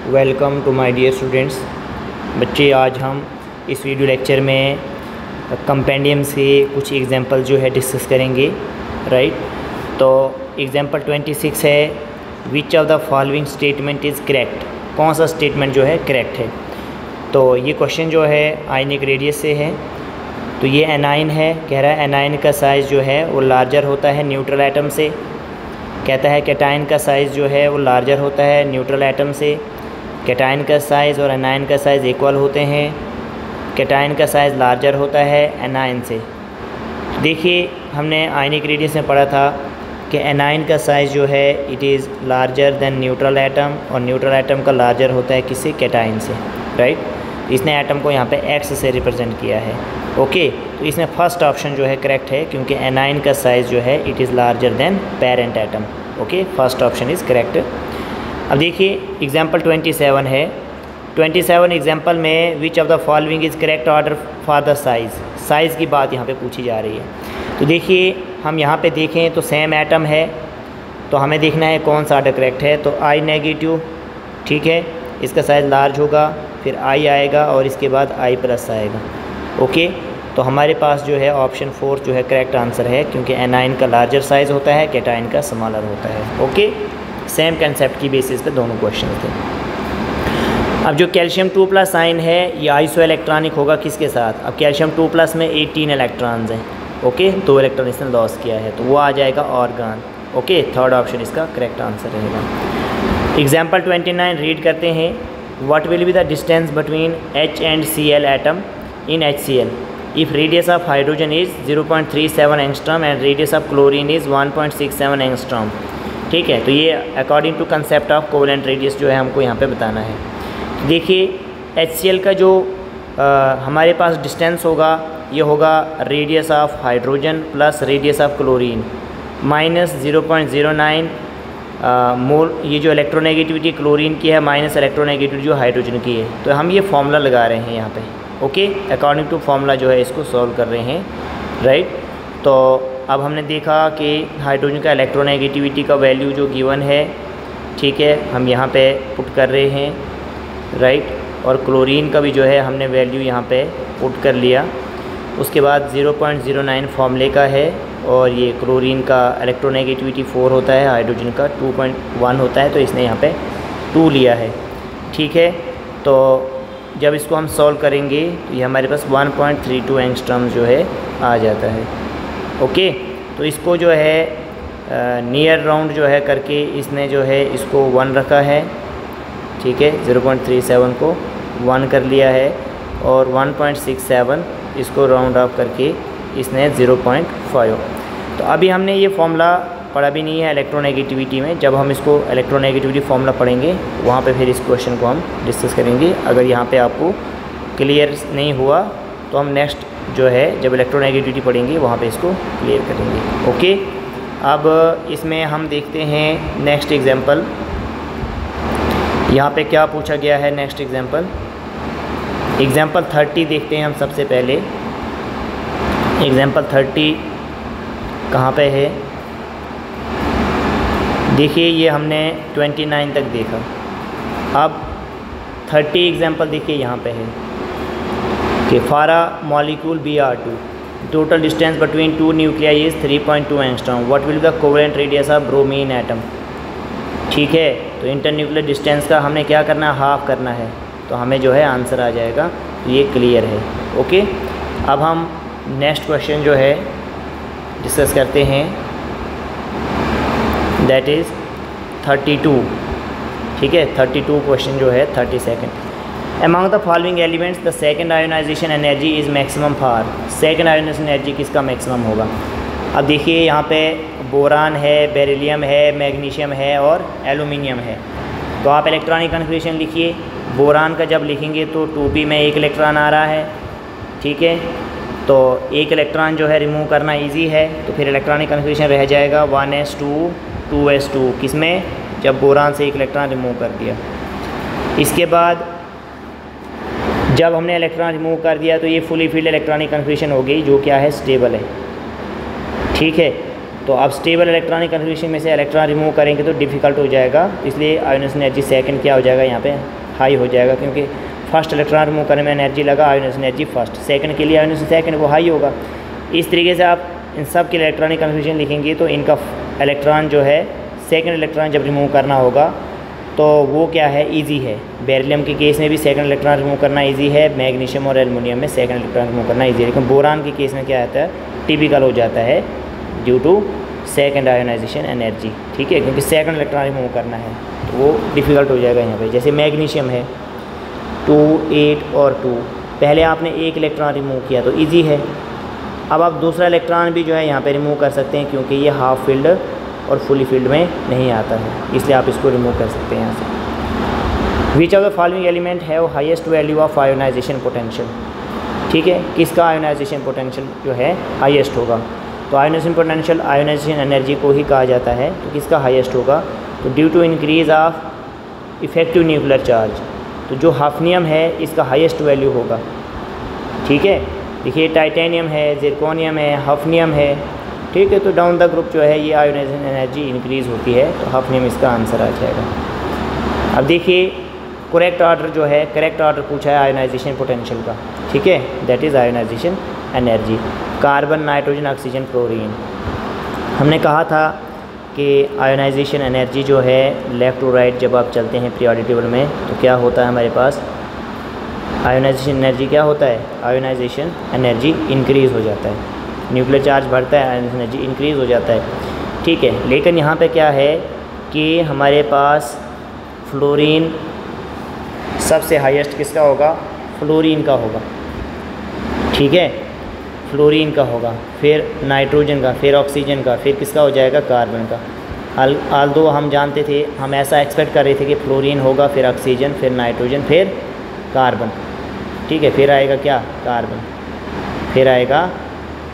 Welcome to my dear students. बच्चे, आज हम इस वीडियो लेक्चर में कंपेंडियम से कुछ एग्जांपल जो है डिस्कस करेंगे। राइट, तो एग्जांपल 26 है, which of the following statement is correct. कौन सा स्टेटमेंट जो है करेक्ट है। तो ये क्वेश्चन जो है आयनिक रेडियस से है। तो ये एनाइन है, कह रहा है एनाइन का साइज़ जो है वो लार्जर होता है न्यूट्रल एटम से। कहता है कैटाइन का साइज़ जो है वो लार्जर होता है न्यूट्रल एटम से। कैटाइन का साइज़ और एनाइन का साइज़ इक्वल होते हैं। कैटाइन का साइज़ लार्जर होता है एनाइन से। देखिए, हमने आयनिक रेडियस में पढ़ा था कि एनाइन का साइज़ जो है it is larger than neutral atom, और न्यूट्रल एटम का लार्जर होता है किससे, कैटाइन से। राइट, इसने एटम को यहाँ पे एक्स से रिप्रेजेंट किया है। ओके, तो इसमें फर्स्ट ऑप्शन जो है करेक्ट है, क्योंकि एनाइन का साइज़ जो है it is larger than parent atom. Okay, first option is correct. अब देखिए एग्जाम्पल 27 है। 27 एग्जाम्पल में which of the following is correct order for the size. Size की बात यहाँ पे पूछी जा रही है। तो देखिए, हम यहाँ पे देखें तो सेम एटम है, तो हमें देखना है कौन सा ऑर्डर करेक्ट है। तो आई नेगेटिव, ठीक है, इसका साइज़ लार्ज होगा, फिर आई आएगा और इसके बाद आई प्लस आएगा। ओके, तो हमारे पास जो है ऑप्शन 4 जो है करेक्ट आंसर है, क्योंकि एनाइन का लार्जर साइज़ होता है, कैटाइन का स्मॉलर होता है। ओके, सेम कंसेप्ट की बेसिस पे दोनों क्वेश्चन थे। अब जो कैल्शियम 2+ आयन है ये आइसो इलेक्ट्रॉनिक होगा किसके साथ। अब कैल्शियम 2+ में 18 इलेक्ट्रॉन्स हैं। ओके, 2 इलेक्ट्रॉन इसने लॉस किया है, तो वो आ जाएगा ऑर्गन। ओके, थर्ड ऑप्शन इसका करेक्ट आंसर रहेगा। एग्जाम्पल 29 रीड करते हैं। What will be the distance between H and Cl atom in HCl if radius of hydrogen is 0.37 angstrom and radius of chlorine is 1.67 angstrom. ठीक है, तो ये according to concept of covalent radius जो है हमको यहाँ पे बताना है। देखिए, HCl का जो हमारे पास डिस्टेंस होगा ये होगा radius of hydrogen plus radius of chlorine minus 0.09 मोल। ये जो इलेक्ट्रोनेगेटिविटी क्लोरीन की है माइनस इलेक्ट्रोनेगेटिविटी जो हाइड्रोजन की है। तो हम ये फॉर्मूला लगा रहे हैं यहाँ पे। ओके, अकॉर्डिंग टू फॉर्मूला जो है इसको सॉल्व कर रहे हैं। राइट, तो अब हमने देखा कि हाइड्रोजन का इलेक्ट्रोनेगेटिविटी का वैल्यू जो गिवन है, ठीक है, हम यहाँ पे पुट कर रहे हैं। राइट, और क्लोरीन का भी जो है हमने वैल्यू यहाँ पे पुट कर लिया। उसके बाद 0.09 फॉर्मूले का है, और ये क्लोरीन का इलेक्ट्रोनेगेटिविटी 4 होता है, हाइड्रोजन का 2.1 होता है, तो इसने यहाँ पे 2 लिया है। ठीक है, तो जब इसको हम सॉल्व करेंगे तो ये हमारे पास 1.32 एंगस्ट्रॉम जो है आ जाता है। ओके, तो इसको जो है नियर राउंड जो है करके इसने जो है इसको 1 रखा है। ठीक है, 0.37 को 1 कर लिया है, और 1.67 इसको राउंड ऑफ करके इसने 0.5। तो अभी हमने ये फॉर्मूला पढ़ा भी नहीं है इलेक्ट्रोनेगेटिविटी में। जब हम इसको इलेक्ट्रोनेगेटिविटी फॉर्मूला पढ़ेंगे वहाँ पे फिर इस क्वेश्चन को हम डिस्कस करेंगे। अगर यहाँ पे आपको क्लियर नहीं हुआ तो हम नेक्स्ट जो है जब इलेक्ट्रोनेगेटिविटी पढ़ेंगे वहाँ पे इसको क्लियर करेंगे। ओके, अब इसमें हम देखते हैं नेक्स्ट एग्जांपल। यहाँ पे क्या पूछा गया है नेक्स्ट एग्जांपल। एग्जांपल 30 देखते हैं हम सबसे पहले। एग्जांपल 30 कहाँ पे है, देखिए ये हमने 29 तक देखा। अब 30 एग्जांपल देखिए यहाँ पे है कि for a molecule Br2 total distance between 2 nuclei is 3.2 angstrom. What will be the covalent radius of bromine atom. ठीक है, तो इंटरन्यूक्लियर डिस्टेंस का हमने क्या करना है, हाफ करना है, तो हमें जो है आंसर आ जाएगा। ये क्लियर है। ओके, अब हम नेक्स्ट क्वेश्चन जो है डिस्कस करते हैं, दैट इज़ 32। ठीक है, 32 क्वेश्चन जो है 32nd। Among the following elements the second ionization energy is maximum for. Second ionization energy किसका मैक्सिमम होगा। अब देखिए यहाँ पे बोरान है, बेरिलियम है, मैग्नीशियम है और एल्यूमिनियम है। तो आप इलेक्ट्रॉनिक कन्फिग्रेशन लिखिए। बोरान का जब लिखेंगे तो 2p में 1 इलेक्ट्रॉन आ रहा है। ठीक है, तो 1 इलेक्ट्रॉन जो है रिमूव करना इजी है, तो फिर इलेक्ट्रॉनिक कन्फिग्रेशन रह जाएगा 1s2 2s2 किसमें, जब बोरान से 1 इलेक्ट्रॉन रिमूव कर दिया। इसके बाद जब हमने इलेक्ट्रॉन रिमूव कर दिया तो ये फुली फील्ड इलेक्ट्रॉनिक कन्फिग्रेशन हो गई, जो क्या है स्टेबल है। ठीक है, तो आप स्टेबल इलेक्ट्रॉनिक कन्फिग्रेशन में से इलेक्ट्रॉन रिमूव करेंगे तो डिफ़िकल्ट हो जाएगा, इसलिए आयोनाइजेशन एनर्जी सेकंड क्या हो जाएगा, यहाँ पे हाई हो जाएगा, क्योंकि फर्स्ट इलेक्ट्रॉन रिमूव करने में एनर्जी लगा, आयोनाइजेशन एनर्जी फर्स्ट, सेकंड के लिए आयोनाइजेशन सेकंड वो हाई होगा। इस तरीके से आप इन सब के इलेक्ट्रॉनिक कन्फिग्रेशन लिखेंगे तो इनका इलेक्ट्रॉन जो है सेकंड इलेक्ट्रॉन जब रिमूव करना होगा तो वो क्या है, इजी है। बेरिलियम के केस में भी सेकंड इलेक्ट्रॉन रिमूव करना इजी है, मैग्नीशियम और एल्युमिनियम में सेकंड इलेक्ट्रॉन रिमूव करना इजी है, लेकिन बोरान के केस में क्या आता है, टिपिकल हो जाता है due to second ionization energy, ठीक है, क्योंकि सेकंड इलेक्ट्रॉन रिमूव करना है तो वो डिफ़िकल्ट हो जाएगा यहाँ पे। जैसे मैग्नीशियम है 2, 8 और 2, पहले आपने एक इलेक्ट्रॉन रिमूव किया तो ईजी है, अब आप दूसरा इलेक्ट्रॉन भी जो है यहाँ पे रिमूव कर सकते हैं, क्योंकि ये हाफ फील्ड और फुली फील्ड में नहीं आता है, इसलिए आप इसको रिमूव कर सकते हैं यहाँ से। Which of the following element have highest value of ionization potential, ठीक है, किसका आयोनाइजेशन पोटेंशियल जो है हाईएस्ट होगा, तो आयोनाइजेशन पोटेंशियल आयोनाइजेशन एनर्जी को ही कहा जाता है, तो किसका हाईएस्ट होगा, तो due to increase of effective nuclear charge, तो जो हाफनियम है इसका हाईएस्ट वैल्यू होगा, ठीक है। देखिए टाइटेनियम है, जिरकोनियम है, हफनियम है, ठीक है, तो डाउन द ग्रुप जो है ये आयोनाइजेशन एनर्जी इंक्रीज़ होती है, तो हफनियम इसका आंसर आ जाएगा। अब देखिए करेक्ट ऑर्डर जो है, करेक्ट ऑर्डर पूछा है आयोनाइजेशन पोटेंशियल का, ठीक है, that is ionization energy. Carbon, nitrogen, oxygen, chlorine, हमने कहा था कि आयोनाइजेशन एनर्जी जो है लेफ़्ट टू राइट जब आप चलते हैं पीरियोडिक टेबल में तो क्या होता है हमारे पास, आयोनाइजेशन एनर्जी क्या होता है, आयोनाइजेशन एनर्जी इंक्रीज़ हो जाता है, न्यूक्लियर चार्ज बढ़ता है, आयोनाइजेशन एनर्जी इंक्रीज़ हो जाता है, ठीक है। लेकिन यहाँ पे क्या है कि हमारे पास फ्लोरीन सबसे हाईएस्ट किसका होगा, फ्लोरीन का होगा, ठीक है, फ्लोरीन का होगा, फिर नाइट्रोजन का, फिर ऑक्सीजन का, फिर किसका हो जाएगा, कार्बन का। आल्दो हम जानते थे, हम ऐसा एक्सपेक्ट कर रहे थे कि फ्लोरीन होगा, फिर ऑक्सीजन, फिर नाइट्रोजन, फिर कार्बन, ठीक है, फिर आएगा क्या, कार्बन,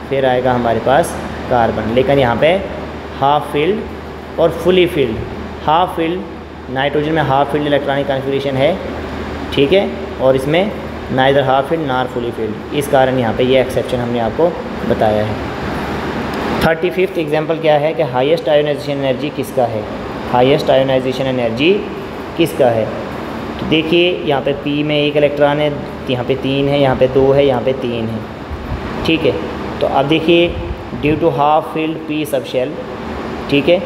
फिर आएगा हमारे पास कार्बन। लेकिन यहाँ पे हाफ फील्ड और fully field, half field nitrogen में हाफ फील्ड इलेक्ट्रॉनिक कॉन्फ़िगरेशन है, ठीक है, और इसमें नाइदर हाफ फील्ड नार फुली फील्ड, इस कारण यहाँ पे ये एक्सेप्शन हमने आपको बताया है। 35th एग्जाम्पल क्या है कि हाईएस्ट आयोनाइजेशन एनर्जी किसका है, हाईएस्ट आयोनाइजेशन एनर्जी किसका है, तो देखिए यहाँ पे P में एक इलेक्ट्रॉन है, यहाँ पे 3 है, यहाँ पे 2 है, यहाँ पे 3 है, ठीक है। तो अब देखिए due to half filled P subshell, ठीक है,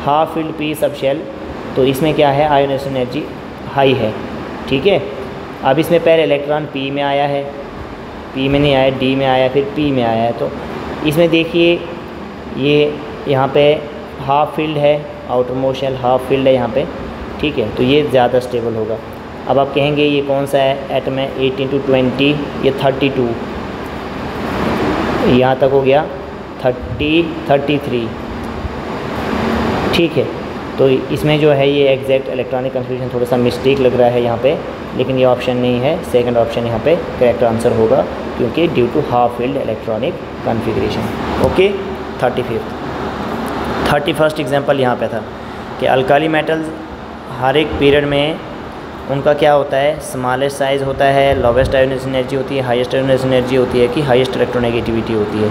half filled P subshell, तो इसमें क्या है, आयोनाइजेशन एनर्जी हाई है, ठीक है। अब इसमें पहले इलेक्ट्रॉन P में आया है, P में नहीं आया, D में आया, फिर P में आया है, तो इसमें देखिए ये यहाँ पे हाफ फील्ड है, outermost shell half filled है यहाँ पे, ठीक है, तो ये ज़्यादा स्टेबल होगा। अब आप कहेंगे ये कौन सा है एटम है, 18 to 20, ये 32, यहाँ तक हो गया 30, 33, ठीक है। तो इसमें जो है ये एग्जैक्ट इलेक्ट्रॉनिक कन्फ्यूजन थोड़ा सा मिस्टेक लग रहा है यहाँ पे, लेकिन ये ऑप्शन नहीं है, सेकंड ऑप्शन यहाँ पे करेक्ट आंसर होगा, क्योंकि due to half filled electronic configuration. Okay, 31st example यहाँ पे था कि अल्काली मेटल्स हर एक पीरियड में उनका क्या होता है, स्मॉलेस्ट साइज़ होता है, लोवेस्ट आयोनाइजेशन एनर्जी होती है, हाईएस्ट आयोनाइजेशन एनर्जी होती है कि हाईएस्ट इलेक्ट्रोनेगेटिविटी होती है।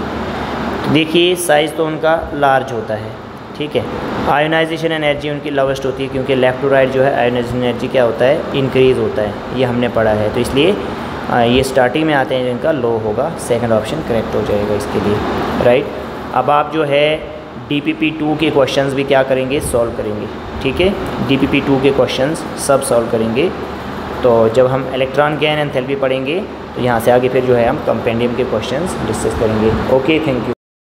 तो देखिए साइज़ तो उनका लार्ज होता है, ठीक है। आयोनाइजेशन एनर्जी उनकी लोवेस्ट होती है, क्योंकि लेफ़्ट टू राइट जो है आयोनाइजेशन एनर्जी क्या होता है, इंक्रीज़ होता है, ये हमने पढ़ा है, तो इसलिए ये स्टार्टिंग में आते हैं जिनका लो होगा, सेकंड ऑप्शन करेक्ट हो जाएगा इसके लिए, राइट। अब आप जो है DPP2 के क्वेश्चंस भी क्या करेंगे, सॉल्व करेंगे, ठीक है। DPP2 के क्वेश्चंस सब सॉल्व करेंगे। तो जब हम इलेक्ट्रॉन गेन एंथैल्पी पढ़ेंगे तो यहाँ से आगे फिर जो है हम कंपेंडियम के क्वेश्चंस डिस्कस करेंगे। Okay, thank you.